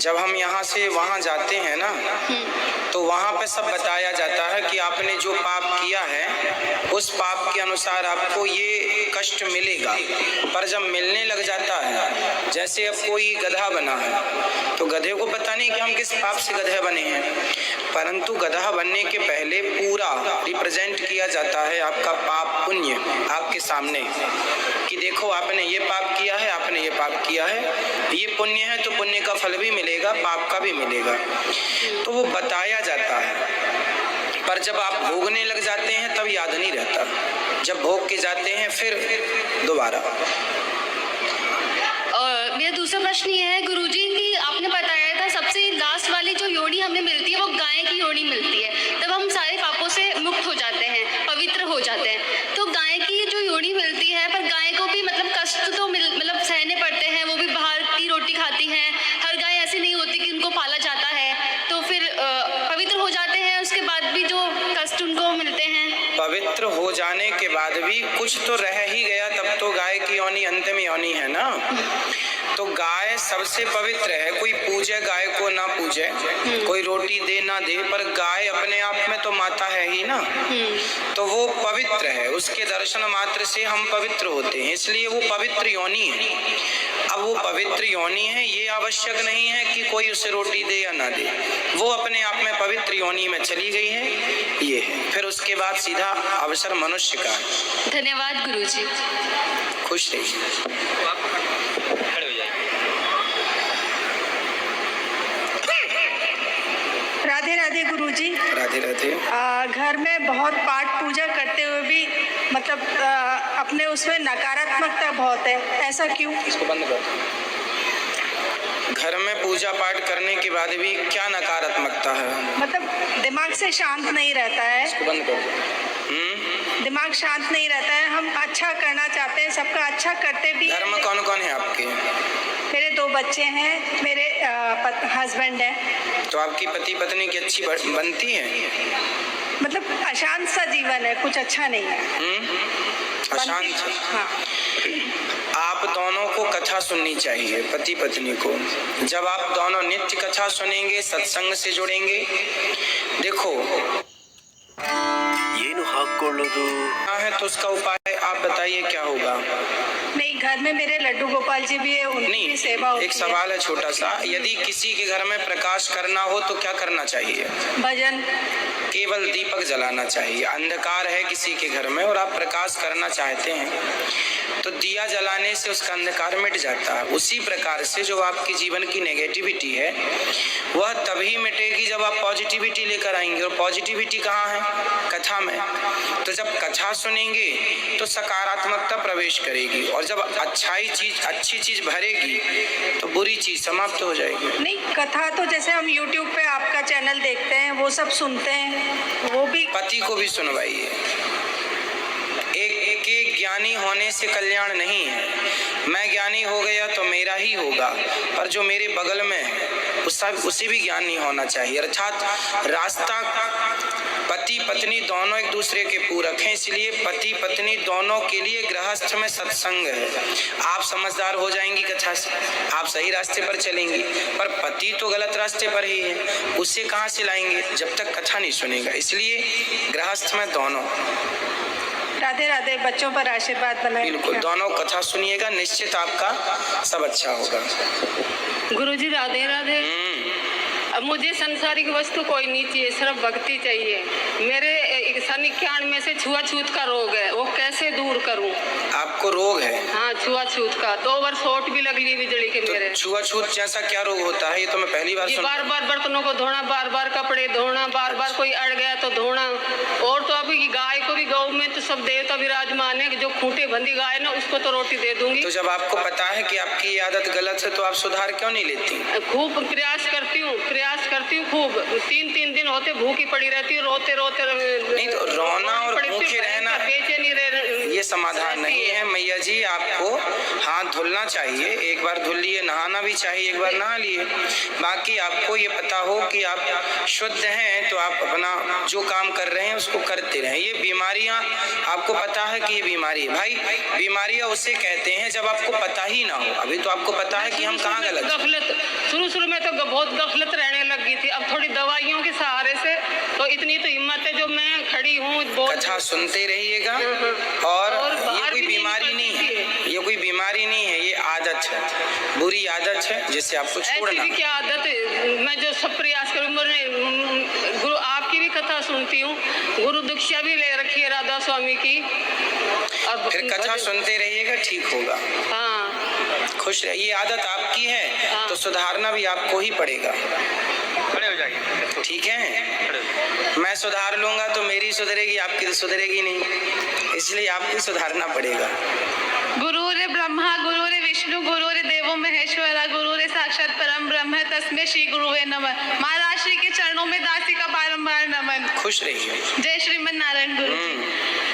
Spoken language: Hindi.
जब हम यहाँ से वहाँ जाते हैं ना, तो वहाँ पे सब बताया जाता है कि आपने जो पाप किया है उस पाप के अनुसार आपको ये कष्ट मिलेगा। पर जब मिलने लग जाता है, जैसे अब कोई गधा बना है तो गधे को पता नहीं कि हम किस पाप से गधे बने हैं, परंतु गधा बनने के पहले पूरा रिप्रेजेंट किया जाता है आपका पाप पुण्य आपके सामने, कि देखो आपने ये पाप किया है, आपने ये पाप किया है, ये पुण्य है तो पुण्य का फल भी मिलेगा, पाप का भी मिलेगा, तो वो बताया जाता है। पर जब आप भोगने लग जाते हैं तब याद नहीं रहता, जब भोग के जाते हैं फिर दोबारा। और मेरा दूसरा प्रश्न ये है गुरुजी कि आपने बताया था सबसे लास्ट वाली जो योनि हमें मिलती है वो गाय की योनि मिलती है, तब हम सारे पापों से मुक्त हो जाते हैं, पवित्र हो जाते हैं। तो गाय की जो योनि मिलती है, पर गाय को भी मतलब कष्ट तो मतलब सहने पड़ते हैं, वो भी बाहर की रोटी खाती हैं, हर गाय ऐसी नहीं होती कि उनको पाला जाता है, तो फिर पवित्र हो जाते हैं उसके बाद भी जो कष्ट उनको मिलते हैं। पवित्र हो जाने के बाद भी कुछ तो रह ही गया, तब तो गाय की योनि अंतिम योनि है ना। तो गाय सबसे पवित्र है, कोई पूजे गाय को ना पूजे, कोई रोटी दे ना दे, पर गाय अपने आप में तो माता है ही ना, तो वो पवित्र है, उसके दर्शन मात्र से हम पवित्र होते हैं, इसलिए वो पवित्र योनि है। अब वो पवित्र योनि है, ये आवश्यक नहीं है कि कोई उसे रोटी दे या ना दे, वो अपने आप में पवित्र योनि में चली गई है, ये है। फिर उसके बाद सीधा अवसर मनुष्य का है। धन्यवाद गुरुजी। खुश रहिए। राधे राधे गुरुजी। राधे राधे। घर में बहुत पाठ पूजा करते हुए भी मतलब अपने उसमें नकारात्मकता बहुत है, ऐसा क्यों? इसको बंद कर। घर में पूजा पाठ करने के बाद भी क्या नकारात्मकता है? मतलब दिमाग से शांत नहीं रहता है। इसको बंद कर। दिमाग शांत नहीं रहता है, हम अच्छा करना चाहते हैं, सबका अच्छा करते भी। घर में कौन कौन है आपके? मेरे 2 बच्चे हैं, मेरे हस्बैंड है। तो आपकी पति पत्नी की अच्छी बनती है? मतलब अशांत सा जीवन है, कुछ अच्छा नहीं है। अशांत। हाँ। आप दोनों को कथा सुननी चाहिए, पति पत्नी को। जब आप दोनों नित्य कथा सुनेंगे, सत्संग से जुड़ेंगे, देखो है तो उसका उपाय आप बताइए क्या होगा? नहीं, घर में मेरे लड्डू गोपाल जी भी है, उनकी भी सेवा होती है। एक सवाल है छोटा सा, यदि किसी के घर में प्रकाश करना हो तो क्या करना चाहिए? भजन। केवल दीपक जलाना चाहिए। अंधकार है किसी के घर में और आप प्रकाश करना चाहते हैं तो दिया जलाने से उसका अंधकार मिट जाता है। उसी प्रकार से जो आपके जीवन की नेगेटिविटी है वह तभी मिटेगी जब आप पॉजिटिविटी लेकर आएंगे, और पॉजिटिविटी कहाँ है? कथा में। तो जब कथा सुनेंगे तो सकारात्मकता प्रवेश करेगी, और जब अच्छी चीज भरेगी तो बुरी चीज समाप्त हो जाएगी। नहीं, कथा तो जैसे हम YouTube पे आपका चैनल देखते हैं, वो सब सुनते हैं, वो भी। पति को भी सुनवाइए। एक के ज्ञानी होने से कल्याण नहीं है। मैं ज्ञानी हो गया तो मेरा ही होगा, पर जो मेरे बगल में है उसे भी ज्ञान नहीं होना चाहिए। अर्थात रास्ता पति पत्नी दोनों एक दूसरे के पूरक हैं, इसलिए पति पत्नी दोनों के लिए गृहस्थ में सत्संग है। आप समझदार हो जाएंगी कथा से, आप सही रास्ते पर चलेंगी, पर पति तो गलत रास्ते पर ही है, उसे कहाँ से लाएंगे जब तक कथा नहीं सुनेगा। इसलिए गृहस्थ में दोनों। राधे राधे। बच्चों पर आशीर्वाद बनाए। बिल्कुल, दोनों कथा सुनिएगा, निश्चित आपका सब अच्छा होगा। गुरुजी राधे राधे। अब मुझे संसारिक वस्तु कोई नहीं चाहिए, सिर्फ भक्ति चाहिए। मेरे सन 91 में से छुआछूत का रोग है, वो कैसे दूर करूं? आपको रोग है? हाँ, छुआछूत का 2 बार चोट भी लग ली बिजली के। तो मेरे छुआछूत जैसा क्या रोग होता है? ये तो मैं पहली बार सुन। बार बार बर्तनों को धोना, बार बार कपड़े धोना, बार बार कोई अड़ गया तो धोना। और तो अभी गाय को भी, गौ में तो सब देवता विराजमान है, जो खूंटे बंदी गाय ना उसको तो रोटी दे दूंगी। तो जब आपको पता है कि आपकी ये आदत गलत है तो आप सुधार क्यों नहीं लेती? खूब प्रयास करती हूँ खूब। 3 दिन होते भूखी पड़ी रहती हूँ, रोते रोते। नहीं तो रोना और भूखे रहना ये समाधान नहीं है। मैया जी आपको हाथ धुलना चाहिए, एक बार धुल लिए, नहाना भी चाहिए, एक बार नहा लिए। बाकी आपको ये पता हो कि आप शुद्ध हैं तो आप अपना जो काम कर रहे हैं उसको करते रहें। ये बीमारियां आपको पता है कि ये बीमारी है। भाई बीमारियां उसे कहते हैं जब आपको पता ही ना हो। अभी तो आपको पता है कि हम कहाँ गलत हैं। गफलत शुरू में तो बहुत गफलत रहने लगी थी, अब थोड़ी दवाइयों के सहारे से तो इतनी तो हिम्मत है जो मैं खड़ी हूँ। कथा सुनते रहिएगा। और ये कोई बीमारी नहीं है, ये कोई बीमारी नहीं है, ये आदत है, बुरी आदत है जिससे आपको छोड़ना। ऐसी भी क्या आदत है, मैं जो सब प्रयास करूँ। गुरु आपकी भी कथा सुनती हूँ, गुरु दीक्षा भी ले रखी है राधा स्वामी की। अब फिर कथा सुनते रहिएगा, ठीक होगा। हाँ, खुश रहिए। ये आदत आपकी है तो सुधारना भी आपको ही पड़ेगा। खड़े हो जाइए। ठीक है, मैं सुधार लूंगा तो मेरी सुधरेगी, आपकी तो सुधरेगी नहीं, इसलिए आपको सुधारना पड़ेगा। गुरुरे ब्रह्मा गुरुरे विष्णु गुरुरे देवो महेश्वरा गुरुरे साक्षात परम ब्रह्म तस्मै श्री गुरुवे नमः। महाराज श्री के चरणों में दासी का बारंबार नमन। खुश रहिए। जय श्रीमन नारायण गुरु जी।